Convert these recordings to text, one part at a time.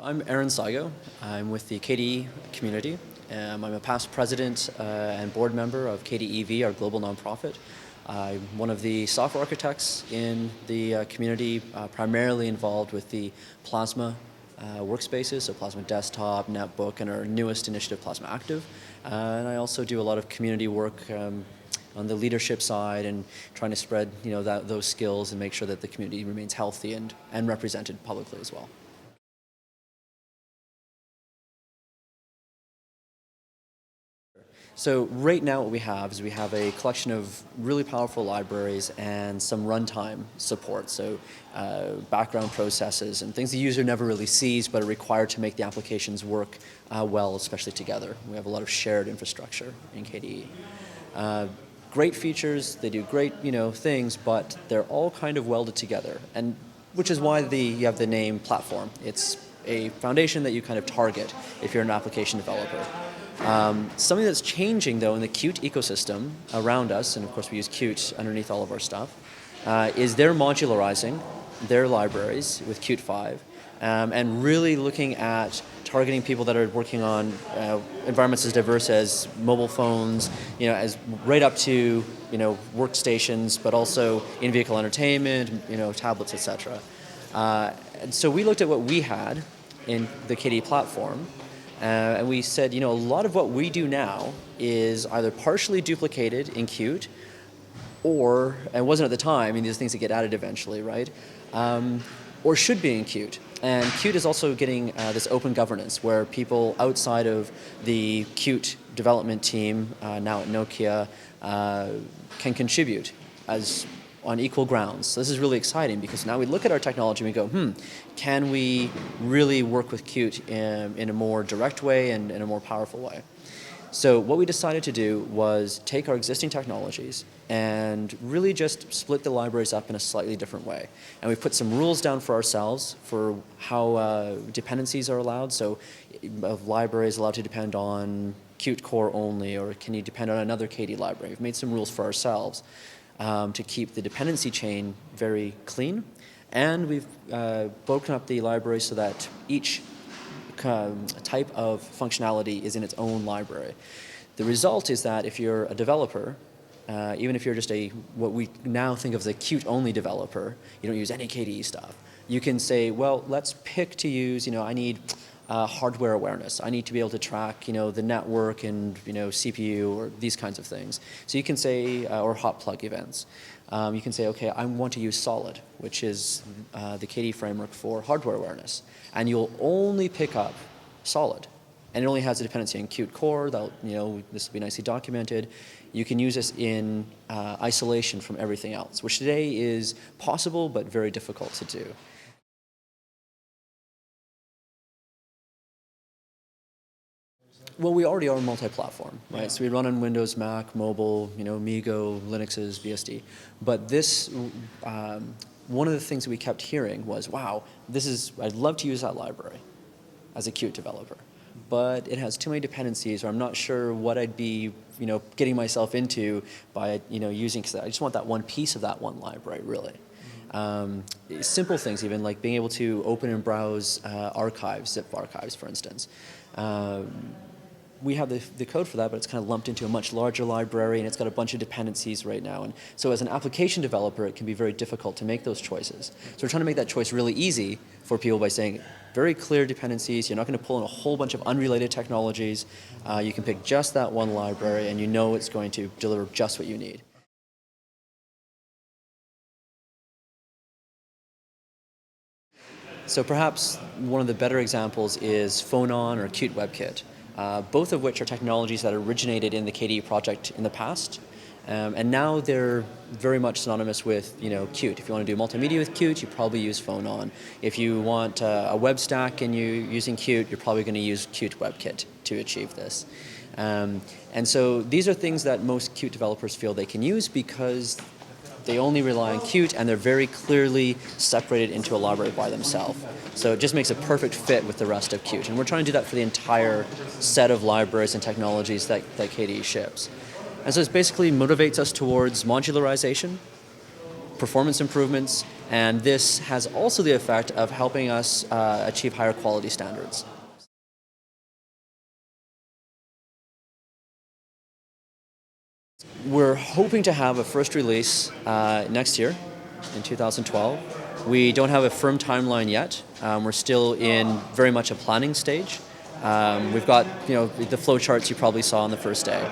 I'm Aaron Seigo. I'm with the KDE community. I'm a past president and board member of KDE, our global nonprofit. I'm one of the software architects in the community, primarily involved with the Plasma workspaces, so Plasma Desktop, Netbook, and our newest initiative, Plasma Active. And I also do a lot of community work on the leadership side and trying to spread those skills and make sure that the community remains healthy and represented publicly as well. So right now what we have is we have a collection of really powerful libraries and some runtime support, so background processes and things the user never really sees but are required to make the applications work well, especially together. We have a lot of shared infrastructure in KDE. Great features, they do great things, but they're all kind of welded together, and which is why you have the name platform. It's a foundation that you kind of target if you're an application developer. Something that's changing, though, in the Qt ecosystem around us, and of course we use Qt underneath all of our stuff, is they're modularizing their libraries with Qt 5 and really looking at targeting people that are working on environments as diverse as mobile phones, as right up to workstations, but also in-vehicle entertainment, tablets, etc. And so we looked at what we had in the KDE platform. And we said, a lot of what we do now is either partially duplicated in Qt, or, and wasn't at the time, these things that get added eventually, right? Or should be in Qt. And Qt is also getting this open governance where people outside of the Qt development team, now at Nokia, can contribute on equal grounds. So this is really exciting because now we look at our technology and we go, can we really work with Qt in a more direct way and in a more powerful way? So what we decided to do was take our existing technologies and really just split the libraries up in a slightly different way. And we've put some rules down for ourselves for how dependencies are allowed. So a library is allowed to depend on Qt core only, or can you depend on another KDE library? We've made some rules for ourselves to keep the dependency chain very clean. And we've broken up the library so that each type of functionality is in its own library. The result is that if you're a developer, even if you're just what we now think of as a Qt-only developer, you don't use any KDE stuff, you can say, well, let's pick to use, I need hardware awareness. I need to be able to track, the network and, CPU or these kinds of things. So you can say, or hot plug events. You can say, okay, I want to use Solid, which is the KDE framework for hardware awareness. And you'll only pick up Solid. And it only has a dependency on Qt core. This will be nicely documented. You can use this in isolation from everything else, which today is possible but very difficult to do. Well, we already are multi-platform, right? Yeah. So we run on Windows, Mac, mobile, Migo, Linuxes, BSD. But this, one of the things that we kept hearing was, wow, I'd love to use that library as a Qt developer, but it has too many dependencies, or I'm not sure what I'd be, getting myself into by, using, because I just want that one piece of that one library, really. Simple things, even like being able to open and browse archives, zip archives, for instance. We have the code for that, but it's kind of lumped into a much larger library, and it's got a bunch of dependencies right now. And so as an application developer, it can be very difficult to make those choices. So we're trying to make that choice really easy for people by saying very clear dependencies. You're not going to pull in a whole bunch of unrelated technologies. You can pick just that one library, and it's going to deliver just what you need. So perhaps one of the better examples is Phonon or Qt WebKit. Both of which are technologies that originated in the KDE project in the past, and now they're very much synonymous with Qt. If you want to do multimedia with Qt, you probably use Phonon. If you want a web stack and you're using Qt, you're probably going to use Qt WebKit to achieve this. And so these are things that most Qt developers feel they can use because they only rely on Qt, and they're very clearly separated into a library by themselves. So it just makes a perfect fit with the rest of Qt. And we're trying to do that for the entire set of libraries and technologies that KDE ships. And so it basically motivates us towards modularization, performance improvements, and this has also the effect of helping us achieve higher quality standards. We're hoping to have a first release next year, in 2012. We don't have a firm timeline yet. We're still in very much a planning stage. We've got the flow charts you probably saw on the first day.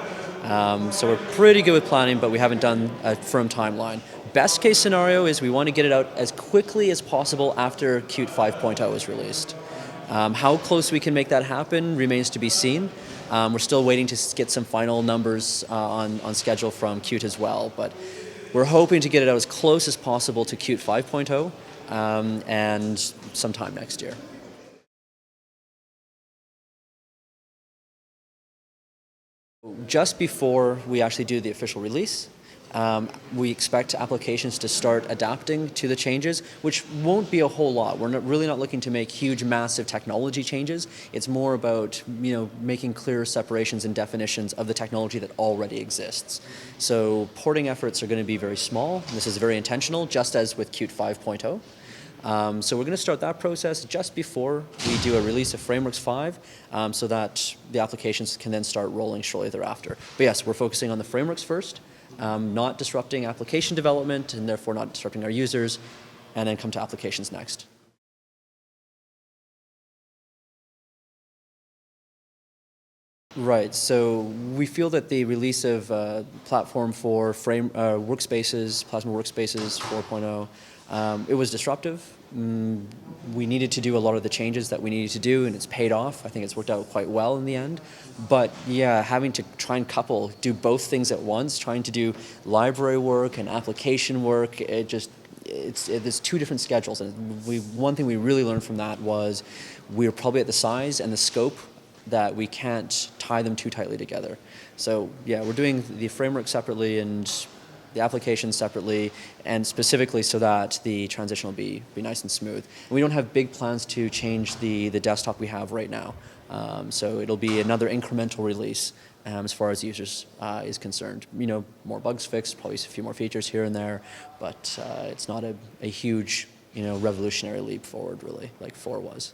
So we're pretty good with planning, but we haven't done a firm timeline. Best case scenario is we want to get it out as quickly as possible after Qt 5.0 is released. How close we can make that happen remains to be seen. We're still waiting to get some final numbers on schedule from Qt as well, but we're hoping to get it out as close as possible to Qt 5.0 and sometime next year. Just before we actually do the official release, we expect applications to start adapting to the changes, which won't be a whole lot. We're really not looking to make huge, massive technology changes. It's more about making clear separations and definitions of the technology that already exists. So porting efforts are going to be very small. And this is very intentional, just as with Qt 5.0. So we're going to start that process just before we do a release of Frameworks 5 so that the applications can then start rolling shortly thereafter. But yes, we're focusing on the frameworks first, not disrupting application development and therefore not disrupting our users, and then come to applications next. Right, so we feel that the release of platform for workspaces, Plasma Workspaces 4.0, it was disruptive. We needed to do a lot of the changes that we needed to do, and it's paid off. I think it's worked out quite well in the end. But yeah, having to try and do both things at once, trying to do library work and application work, there's two different schedules. And one thing we really learned from that was we were probably at the size and the scope that we can't tie them too tightly together. So yeah, we're doing the framework separately and the application separately, and specifically so that the transition will be nice and smooth. And we don't have big plans to change the desktop we have right now. So it'll be another incremental release as far as users is concerned. More bugs fixed, probably a few more features here and there, but it's not a huge revolutionary leap forward really, like 4 was.